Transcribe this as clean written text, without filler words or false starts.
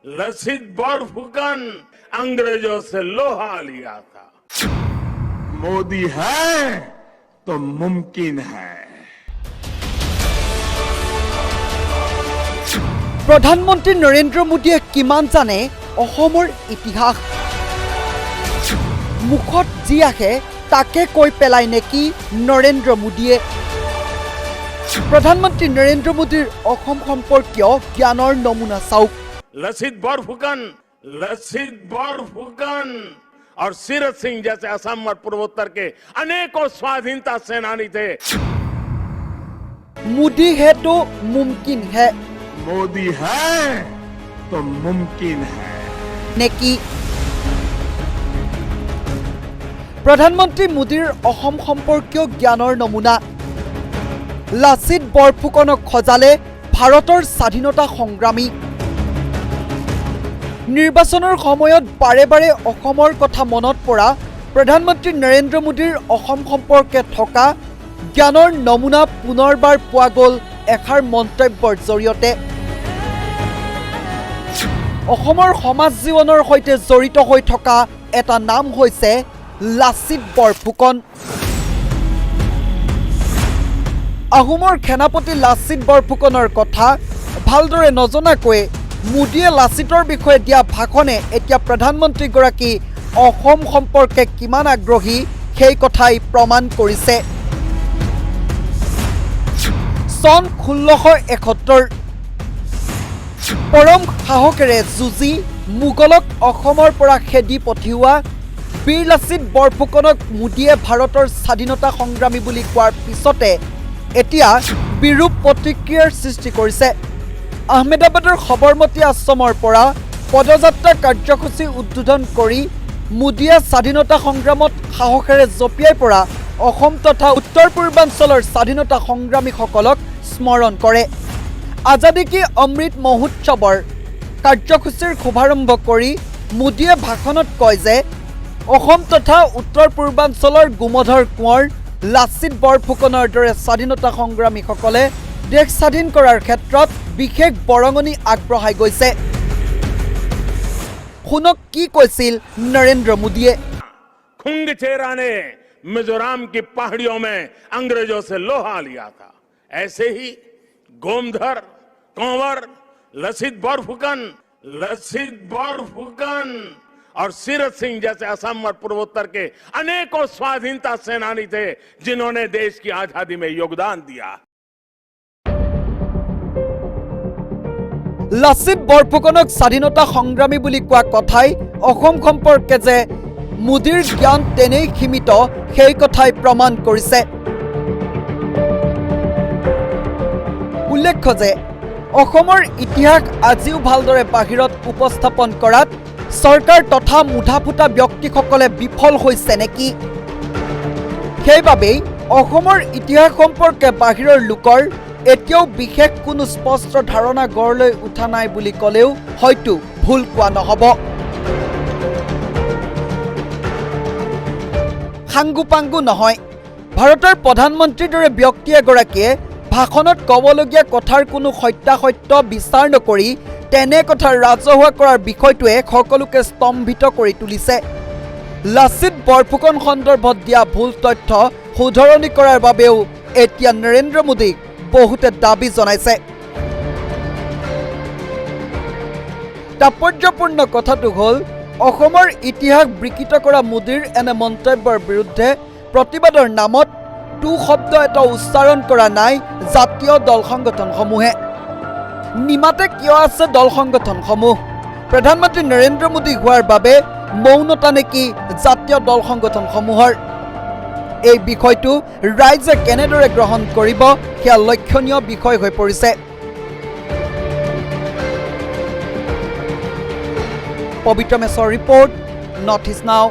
लसित बोरफुकन अंग्रेजों से लोहा लिया था। मोदी है तो मुमकिन है। प्रधानमंत्री नरेंद्र मोदीয়ে কিমান জানে অসমৰ ইতিহাস মুখত যি আহে তাকে কৈ পেলাই নেকি নৰেন্দ্ৰ মোদীয়ে प्रधानमंत्री नरेंद्र मोदीर অসম সম্পৰ্কীয় জ্ঞানৰ নমুনা চাওক लसित बोरफुकन और सीरत सिंह जैसे असम और पूर्वोत्तर के अनेकों स्वाधीनता सेनानी थे। मोदी है तो मुमकिन है। मोदी है तो मुमकिन है नेकी प्रधानमंत्री मोदीर অসম সম্পৰ্কীয় জ্ঞানৰ নমুনা লাচিত বৰফুকনক খজালে ভাৰতৰ স্বাধীনতা সংগ্ৰামী নিৰ্বাচনৰ সময়ত বাৰে বাৰে অসমৰ কথা মনত পৰা প্ৰধানমন্ত্ৰী নৰেন্দ্ৰ মোদীৰ অসম সম্পৰ্কে থকা জ্ঞানৰ নমুনা পুনৰবাৰ পোৱা গ'ল এষাৰ মন্তব্যৰ জৰিয়তে অসমৰ সমাজ জীৱনৰ সৈতে জড়িত হৈ থকা এটা নাম হৈছে লাচিত বৰফুকন আহোমৰ সেনাপতি লাচিত বৰফুকনৰ কথা ভালদৰে নজনাকৈ মোদীয়ে লাচিতৰ বিষয়ে দিয়া ভাষণে এতিয়া প্ৰধানমন্ত্ৰীগৰাকী অসম সম্পৰ্কে কিমান আগ্ৰহী সেই কথাই প্ৰমাণ কৰিছে সন 1671 পৰম সাহসেৰে যুঁজি মোগলক অসমৰ পৰা খেদি পঠিওৱা বীৰ লাচিত বৰফুকনক মোদীয়ে ভাৰতৰ স্বাধীনতা সংগ্ৰামী বুলি কোৱাৰ পিছতে এতিয়া বিৰূপ প্ৰতিক্ৰিয়াৰ সৃষ্টি কৰিছে আহমেদাবাদৰ সবৰমতী আশ্ৰমৰ পৰা পদযাত্ৰা কাৰ্যসূচী উদ্বোধন কৰি মোদীয়ে স্বাধীনতা সংগ্ৰামত সাহসেৰে জপিয়াই পৰা অসম তথা উত্তৰ পূৰ্বাঞ্চলৰ স্বাধীনতা সংগ্ৰামীসকলক স্মৰণ কৰে আজাদী কি অমৃত মহোৎসৱৰ কাৰ্যসূচীৰ শুভাৰম্ভ কৰি মোদীয়ে ভাষণত কয় যে অসম তথা উত্তৰ পূৰ্বাঞ্চলৰ গুমধৰ কোঁৱৰ লাচিত বৰফুকনৰ দৰে স্বাধীনতা সংগ্ৰামীসকলে দেশ স্বাধীন কৰাৰ ক্ষেত্ৰত বিশেষ বৰঙণি আগবঢ়াই গৈছে শুনক কি কৈছিল নৰেন্দ্ৰ মোদীয়ে खुंगचेरा ने मिजोरम की पहाड़ियों में अंग्रेजों से लोहा लिया था। ऐसे ही गोमधर कंवर लसित बोरफुकन और सीरत सिंह जैसे असम और पूर्वोत्तर के अनेकों स्वाधीनता सेनानी थे जिन्होंने देश की आजादी में योगदान दिया। লাচিত বৰফুকনক স্বাধীনতা সংগ্ৰামী বুলি কোৱা কথাই অসম সম্পৰ্কে যে মোদীৰ জ্ঞান তেনেই সীমিত সেই কথাই প্ৰমাণ কৰিছে উল্লেখ্য যে অসমৰ ইতিহাস আজিও ভালদৰে বাহিৰত উপস্থাপন কৰাত চৰকাৰ তথা মুঠাফুটা ব্যক্তিসকলে বিফল হৈছে নেকি সেইবাবেই অসমৰ ইতিহাস সম্পৰ্কে বাহিৰৰ লোকৰ এতিয়াও বিশেষ কোনো স্পষ্ট ধাৰণা গঢ়লৈ উঠা নাই বুলি ক'লেও হয়তো ভুল কোৱা নহ'ব সাংগুপাংগু নহয় ভাৰতৰ প্ৰধানমন্ত্ৰীৰ দৰে ব্যক্তি এগৰাকীয়ে ভাষণত ক'বলগীয়া কথাৰ কোনো সত্যাসত্য বিচাৰ নকৰি তেনে কথা ৰাজহুৱা কৰাৰ বিষয়টোৱে সকলোকে স্তম্ভিত কৰি তুলিছে লাচিত বৰফুকন সন্দৰ্ভত দিয়া ভুল তথ্য শুধৰণি কৰাৰ বাবেও এতিয়া নৰেন্দ্ৰ মোদীক বহুতে দাবী জনাইছে তাৎপৰ্যপূৰ্ণ কথাটো হ'ল অসমৰ ইতিহাস বিকৃত কৰা মোদীৰ এনে মন্তব্যৰ বিৰুদ্ধে প্ৰতিবাদৰ নামত টু শব্দ এটা উচ্চাৰণ কৰা নাই জাতীয় দল সংগঠনসমূহে নিমাতে কিয় আছে দল সংগঠনসমূহ প্ৰধানমন্ত্ৰী নৰেন্দ্ৰ মোদী হোৱাৰ বাবে মৌনতা নেকি জাতীয় দল সংগঠনসমূহৰ এই বিষয়টো ৰাইজে কেনেদৰে গ্ৰহণ কৰিব সেয়া লক্ষণীয় বিষয় হৈ পৰিছে পবিত্ৰ মেছৰ ৰিপৰ্ট নৰ্থ ইষ্ট নাও